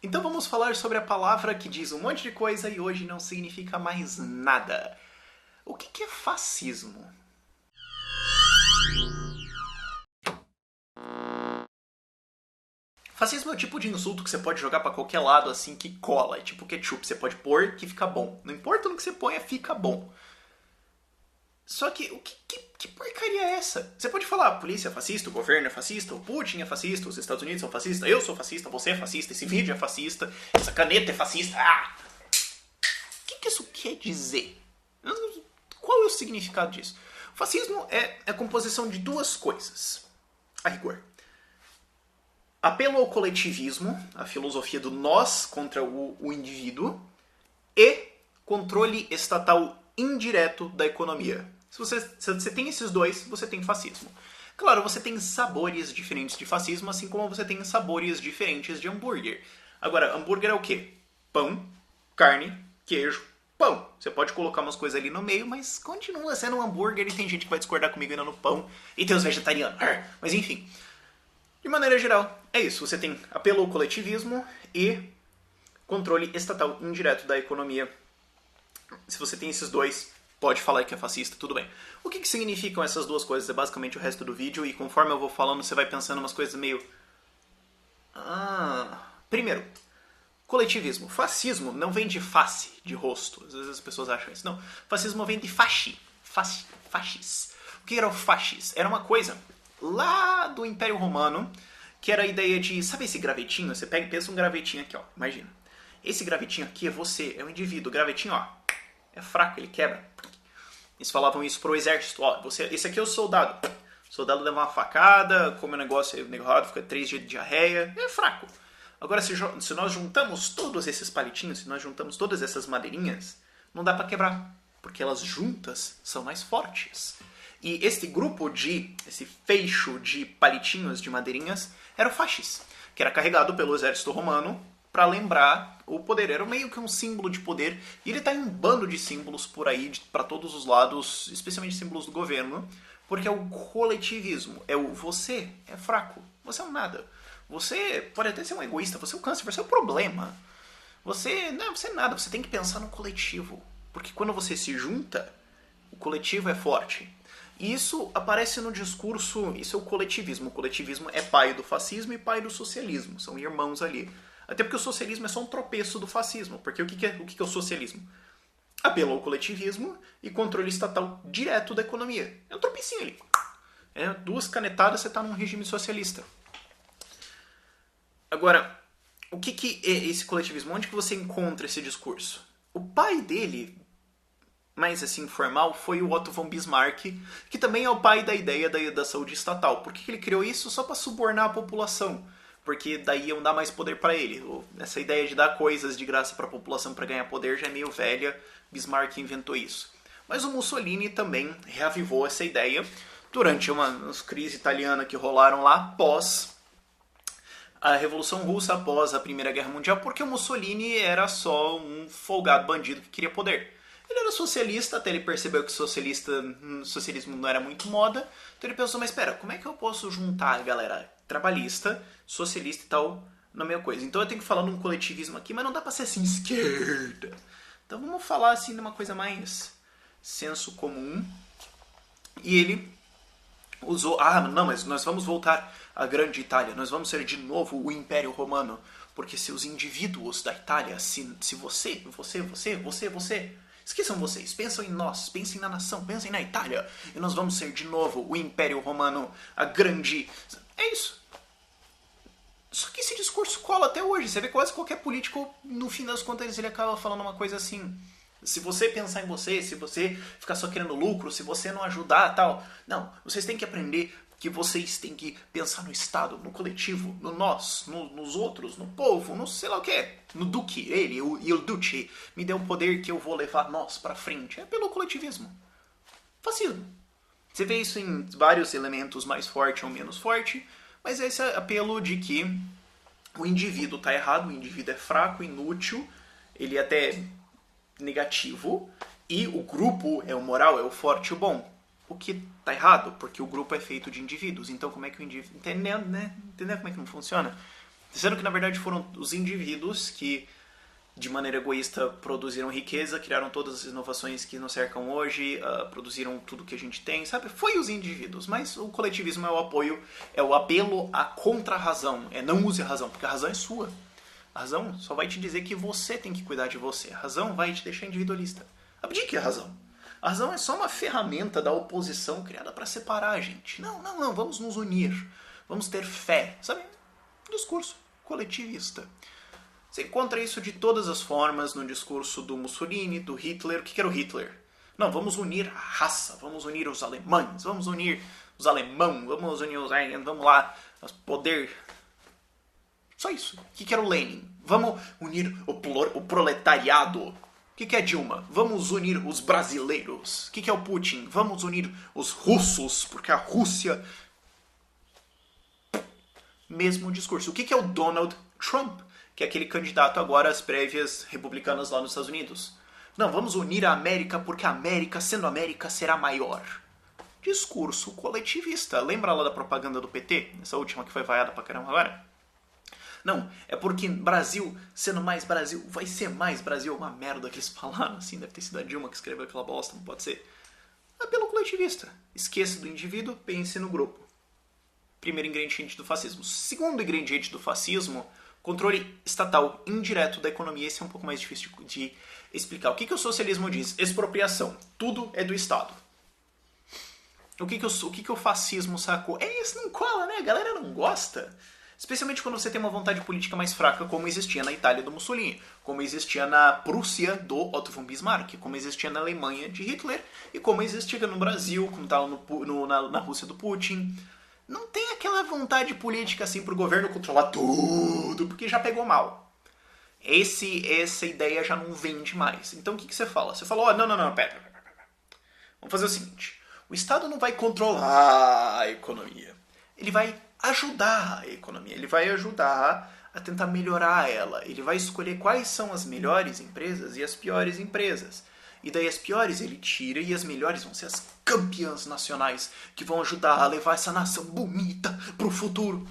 Então vamos falar sobre a palavra que diz um monte de coisa e hoje não significa mais nada. O que é fascismo? Fascismo é o tipo de insulto que você pode jogar pra qualquer lado assim que cola. É tipo ketchup, você pode pôr que fica bom. Não importa no que você ponha, fica bom. Só que que porcaria é essa? Você pode falar, a polícia é fascista, o governo é fascista, o Putin é fascista, os Estados Unidos são fascistas, eu sou fascista, você é fascista, esse vídeo é fascista, essa caneta é fascista. Ah! O que isso quer dizer? Qual é o significado disso? O fascismo é a composição de duas coisas, a rigor. Apelo ao coletivismo, a filosofia do nós contra o indivíduo, e controle estatal indireto da economia. Se você tem esses dois, você tem fascismo. Claro, você tem sabores diferentes de fascismo, assim como você tem sabores diferentes de hambúrguer. Agora, hambúrguer é o quê? Pão, carne, queijo, pão. Você pode colocar umas coisas ali no meio, mas continua sendo um hambúrguer e tem gente que vai discordar comigo ainda no pão. E tem os vegetarianos. Mas enfim. De maneira geral, é isso. Você tem apelo ao coletivismo e controle estatal indireto da economia. Se você tem esses dois, pode falar que é fascista, tudo bem. O que significam essas duas coisas? É basicamente o resto do vídeo e conforme eu vou falando, você vai pensando umas coisas meio... Primeiro, coletivismo. Fascismo não vem de face, de rosto. Às vezes as pessoas acham isso. Não. Fascismo vem de fascis. O que era o fascis? Era uma coisa lá do Império Romano, que era a ideia de... Sabe esse gravetinho? Você pega e pensa um gravetinho aqui, ó. Imagina. Esse gravetinho aqui é você, é um indivíduo. O gravetinho, ó, é fraco, ele quebra. Eles falavam isso pro exército. Ó, esse aqui é o soldado. O soldado leva uma facada, come um negócio errado, fica 3 dias de diarreia. É fraco. Agora, se nós juntamos todos esses palitinhos, se nós juntamos todas essas madeirinhas, não dá pra quebrar. Porque elas juntas são mais fortes. E esse feixo de palitinhos, de madeirinhas, era o fascis, que era carregado pelo exército romano para lembrar o poder. Era meio que um símbolo de poder. E ele tá em um bando de símbolos por aí, para todos os lados, especialmente símbolos do governo, porque é o coletivismo. É o você é fraco, você é um nada. Você pode até ser um egoísta, você é o câncer, você é o problema. Você é nada, você tem que pensar no coletivo. Porque quando você se junta, o coletivo é forte. E isso aparece no discurso, isso é o coletivismo. O coletivismo é pai do fascismo e pai do socialismo. São irmãos ali. Até porque o socialismo é só um tropeço do fascismo. Porque o que é o socialismo? Apelo ao coletivismo e controle estatal direto da economia. É um tropecinho ali. É 2 canetadas, você está num regime socialista. Agora, o que é esse coletivismo? Onde que você encontra esse discurso? O pai dele, mais assim formal, foi o Otto von Bismarck, que também é o pai da ideia da saúde estatal. Por que ele criou isso? Só para subornar a população. Porque daí iam dar mais poder para ele. Essa ideia de dar coisas de graça para a população para ganhar poder já é meio velha. Bismarck inventou isso. Mas o Mussolini também reavivou essa ideia durante umas crises italianas que rolaram lá após a Revolução Russa, após a Primeira Guerra Mundial, porque o Mussolini era só um folgado bandido que queria poder. Ele era socialista, até ele percebeu que socialismo não era muito moda, então ele pensou, mas espera, como é que eu posso juntar a galera trabalhista, socialista e tal na mesma coisa? Então eu tenho que falar num coletivismo aqui, mas não dá pra ser assim, esquerda. Então vamos falar assim de uma coisa mais senso comum. E ele usou, não, mas nós vamos voltar à grande Itália, nós vamos ser de novo o Império Romano, porque se os indivíduos da Itália, se você, esqueçam vocês, pensam em nós, pensem na nação, pensem na Itália, e nós vamos ser de novo o Império Romano, a grande... É isso. Só que esse discurso cola até hoje. Você vê quase qualquer político, no fim das contas, ele acaba falando uma coisa assim. Se você pensar em você, se você ficar só querendo lucro, se você não ajudar tal... Não, vocês têm que aprender que vocês têm que pensar no Estado, no coletivo, no nós, nos outros, no povo, no sei lá o que. No Duque, il Duce, me deu um poder que eu vou levar nós pra frente. É pelo coletivismo. Fascismo. Você vê isso em vários elementos, mais forte ou menos forte, mas esse é apelo de que o indivíduo está errado, o indivíduo é fraco, inútil, ele é até negativo, e o grupo é o moral, é o forte e o bom. O que está errado, porque o grupo é feito de indivíduos. Então como é que o indivíduo... Entendendo, né? Entendeu como é que não funciona? Sendo que, na verdade, foram os indivíduos que, de maneira egoísta, produziram riqueza, criaram todas as inovações que nos cercam hoje, produziram tudo que a gente tem, sabe? Foi os indivíduos, mas o coletivismo é o apoio, é o apelo à contra-razão, é não use a razão, porque a razão é sua. A razão só vai te dizer que você tem que cuidar de você. A razão vai te deixar individualista. Abdique a razão. A razão é só uma ferramenta da oposição criada para separar a gente. Não, vamos nos unir. Vamos ter fé, sabe? Discurso coletivista. Você encontra isso de todas as formas no discurso do Mussolini, do Hitler. O que era o Hitler? Não, vamos unir a raça, vamos unir os alemães, vamos unir os alemãos, vamos unir os... Vamos lá, poder... Só isso. O que era o Lenin? Vamos unir o proletariado. O que é Dilma? Vamos unir os brasileiros. O que é o Putin? Vamos unir os russos, porque a Rússia... Mesmo discurso. O que é o Donald Trump? Que é aquele candidato agora às prévias republicanas lá nos Estados Unidos. Não, vamos unir a América porque a América, sendo América, será maior. Discurso coletivista. Lembra lá da propaganda do PT? Essa última que foi vaiada pra caramba agora? Não, é porque Brasil, sendo mais Brasil, vai ser mais Brasil. Uma merda que eles falaram assim, deve ter sido a Dilma que escreveu aquela bosta, não pode ser. Apelo coletivista. Esqueça do indivíduo, pense no grupo. Primeiro ingrediente do fascismo. Segundo ingrediente do fascismo, controle estatal indireto da economia. Esse é um pouco mais difícil de explicar. O que o socialismo diz? Expropriação. Tudo é do Estado. O que o fascismo sacou? Isso não cola, né? A galera não gosta. Especialmente quando você tem uma vontade política mais fraca, como existia na Itália do Mussolini, como existia na Prússia do Otto von Bismarck, como existia na Alemanha de Hitler, e como existia no Brasil, como estava na Rússia do Putin. Não tem aquela vontade política assim pro governo controlar tudo, porque já pegou mal. Essa ideia já não vende mais. Então o que você fala? Você fala, não, pera. Vamos fazer o seguinte. O Estado não vai controlar a economia. Ele vai ajudar a economia. Ele vai ajudar a tentar melhorar ela. Ele vai escolher quais são as melhores empresas e as piores empresas. E daí as piores ele tira e as melhores vão ser as campeãs nacionais que vão ajudar a levar essa nação bonita pro futuro.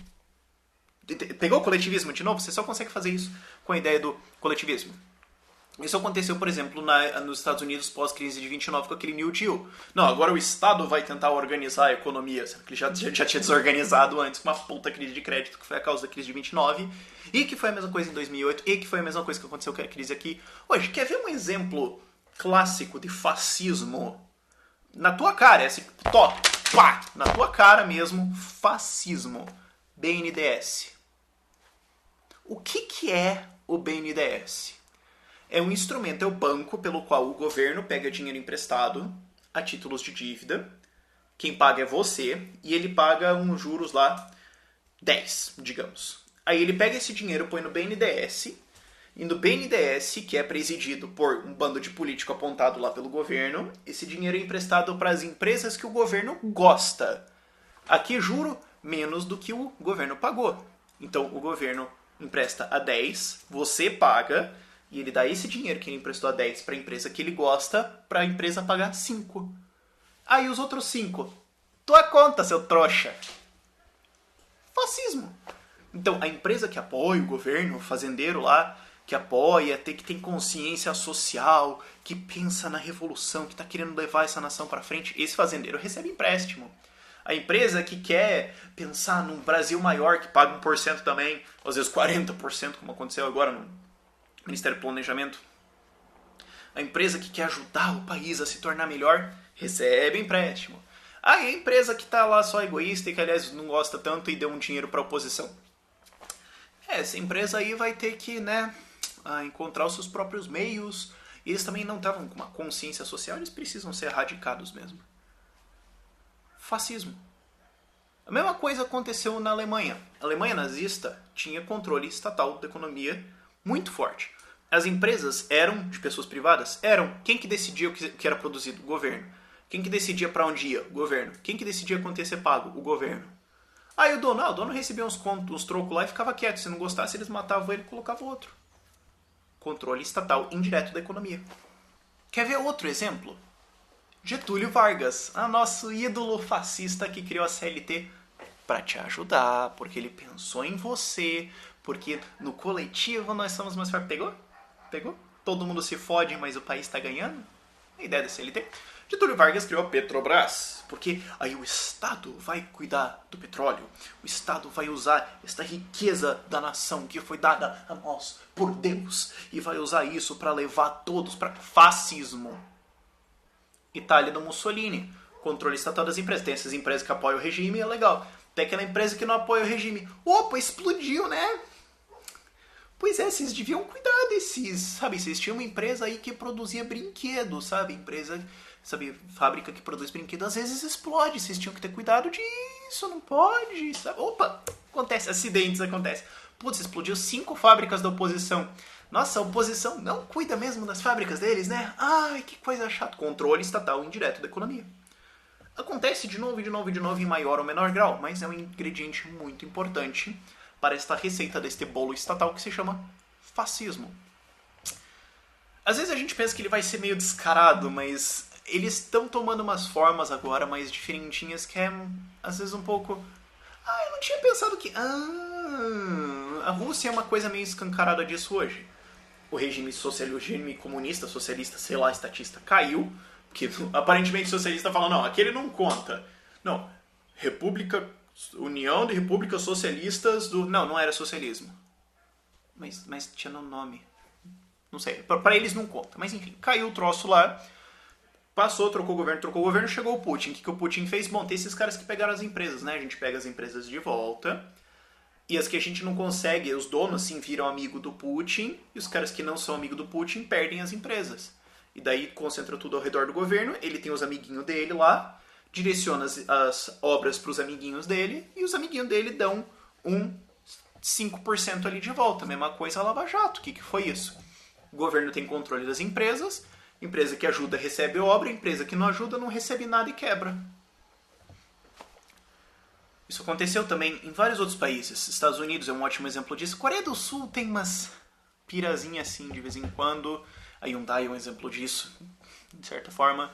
Pegou o coletivismo de novo? Você só consegue fazer isso com a ideia do coletivismo. Isso aconteceu, por exemplo, nos Estados Unidos pós-crise de 29 com aquele New Deal. Não, agora o Estado vai tentar organizar a economia, sendo que ele já tinha desorganizado antes com uma puta crise de crédito que foi a causa da crise de 29 e que foi a mesma coisa em 2008 e que foi a mesma coisa que aconteceu com a crise aqui. Hoje, quer ver um exemplo clássico de fascismo? Na tua cara, assim, pá, na tua cara mesmo, fascismo. BNDES. O que é o BNDES? É um instrumento, é o banco pelo qual o governo pega dinheiro emprestado a títulos de dívida. Quem paga é você e ele paga uns juros lá 10, digamos. Aí ele pega esse dinheiro, põe no BNDES e no BNDES, que é presidido por um bando de político apontado lá pelo governo, esse dinheiro é emprestado para as empresas que o governo gosta. Aqui juro menos do que o governo pagou. Então o governo empresta a 10, você paga e ele dá esse dinheiro que ele emprestou a 10 para a empresa que ele gosta, para a empresa pagar 5. Aí os outros 5, tua conta, seu trouxa. Fascismo. Então a empresa que apoia o governo, o fazendeiro lá, que apoia, que tem consciência social, que pensa na revolução, que está querendo levar essa nação para frente, esse fazendeiro recebe empréstimo. A empresa que quer pensar num Brasil maior, que paga 1% também, às vezes 40%, como aconteceu agora no Ministério do Planejamento. A empresa que quer ajudar o país a se tornar melhor, recebe empréstimo. Aí a empresa que está lá só egoísta e que, aliás, não gosta tanto e deu um dinheiro para a oposição. Essa empresa aí vai ter que, encontrar os seus próprios meios. E eles também não estavam com uma consciência social, eles precisam ser erradicados mesmo. Fascismo. A mesma coisa aconteceu na Alemanha. A Alemanha nazista tinha controle estatal da economia muito forte. As empresas eram de pessoas privadas? Eram. Quem que decidia o que era produzido? O governo. Quem que decidia para onde ia? O governo. Quem que decidia quanto ia ser pago? O governo. Aí o dono recebia uns trocos lá e ficava quieto. Se não gostasse, eles matavam ele e colocavam outro. Controle estatal indireto da economia. Quer ver outro exemplo? Getúlio Vargas, nosso ídolo fascista que criou a CLT para te ajudar, porque ele pensou em você, Porque no coletivo nós somos mais fortes. Pegou? Pegou? Todo mundo se fode, mas o país está ganhando? A ideia da CLT. Getúlio Vargas criou a Petrobras, porque aí o Estado vai cuidar do petróleo, o Estado vai usar esta riqueza da nação que foi dada a nós por Deus e vai usar isso para levar todos para fascismo. Itália do Mussolini, controle estatal das empresas. Tem essas empresas que apoiam o regime, é legal. Tem aquela empresa que não apoia o regime. Opa, explodiu, né? Pois é, vocês deviam cuidar desses, sabe? Vocês tinham uma empresa aí que produzia brinquedos, sabe? Empresa, sabe, fábrica que produz brinquedos, às vezes explode. Vocês tinham que ter cuidado disso, não pode, sabe? Opa, acontece, acidentes acontecem. Putz, explodiu 5 fábricas da oposição. Nossa, a oposição não cuida mesmo das fábricas deles, né? Ai, que coisa chata. Controle estatal indireto da economia. Acontece de novo, em maior ou menor grau, mas é um ingrediente muito importante para esta receita deste bolo estatal que se chama fascismo. Às vezes a gente pensa que ele vai ser meio descarado, mas eles estão tomando umas formas agora mais diferentinhas que é, às vezes, um pouco... Ah, eu não tinha pensado que... a Rússia é uma coisa meio escancarada disso hoje. O regime socialista, o regime comunista, socialista, sei lá, estatista, caiu, porque aparentemente o socialista fala, não, aquele não conta. Não, União de Repúblicas Socialistas do... Não era socialismo. Mas tinha no nome. Não sei, para eles não conta. Mas enfim, caiu o troço lá. Passou, trocou o governo, chegou o Putin. O que o Putin fez? Bom, tem esses caras que pegaram as empresas, né? A gente pega as empresas de volta. E as que a gente não consegue, os donos, assim, viram amigo do Putin. E os caras que não são amigo do Putin perdem as empresas. E daí concentra tudo ao redor do governo. Ele tem os amiguinhos dele lá. Direciona as obras para os amiguinhos dele. E os amiguinhos dele dão 5% ali de volta. Mesma coisa a Lava Jato. O que foi isso? O governo tem controle das empresas. Empresa que ajuda recebe obra. Empresa que não ajuda não recebe nada e quebra. Isso aconteceu também em vários outros países. Estados Unidos é um ótimo exemplo disso. Coreia do Sul tem umas pirazinhas assim de vez em quando. A Hyundai é um exemplo disso, de certa forma.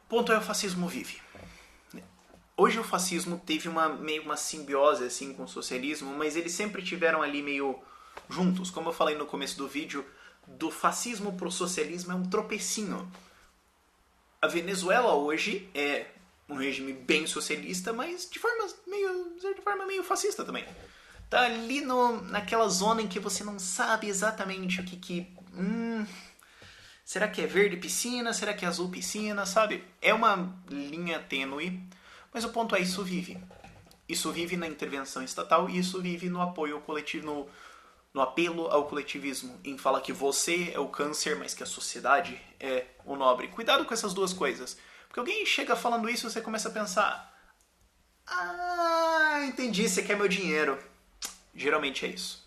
O ponto é, o fascismo vive. Hoje o fascismo teve meio uma simbiose assim, com o socialismo, mas eles sempre tiveram ali meio juntos. Como eu falei no começo do vídeo, do fascismo pro socialismo é um tropecinho. A Venezuela hoje é um regime bem socialista, mas de forma meio fascista também. Tá ali naquela zona em que você não sabe exatamente o que... será que é verde piscina? Será que é azul piscina? Sabe? É uma linha tênue, mas o ponto é, isso vive. Isso vive na intervenção estatal e isso vive no apoio ao coletivo, no apelo ao coletivismo, em falar que você é o câncer, mas que a sociedade é o nobre. Cuidado com essas duas coisas. Porque alguém chega falando isso e você começa a pensar, entendi, você quer meu dinheiro. Geralmente é isso.